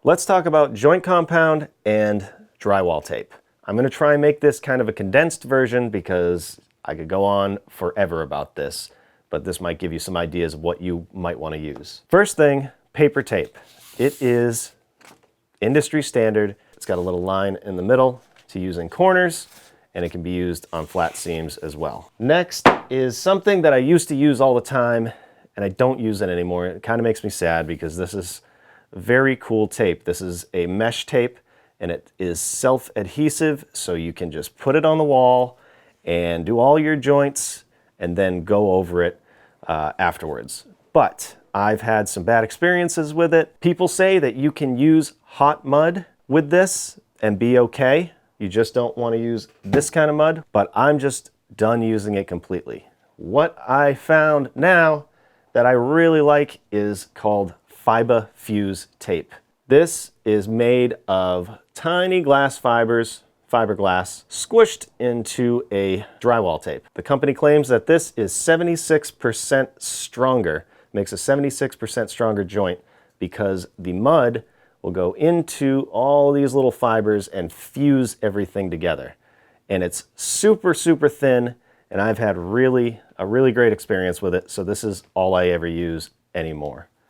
Let's talk about joint compound and drywall tape. I'm going to try and make this kind of a condensed version because I could go on forever about this, but this might give you some ideas of what you might want to use. First thing, paper tape. It is industry standard. It's got a little line in the middle to use in corners, and it can be used on flat seams as well. Next is something that I used to use all the time, and I don't use it anymore. It kind of makes me sad because this is very cool tape. This is a mesh tape, and it is self-adhesive, so you can just put it on the wall and do all your joints and then go over it afterwards. But I've had some bad experiences with it. People say that you can use hot mud with this and be okay. You just don't want to use this kind of mud, but I'm just done using it completely. What I found now that I really like is called Fiber Fuse tape. This is made of tiny glass fibers, fiberglass, squished into a drywall tape. The company claims that this is 76% stronger, makes a 76% stronger joint because the mud will go into all these little fibers and fuse everything together. And it's super, super thin, and I've had a really great experience with it, so this is all I ever use anymore.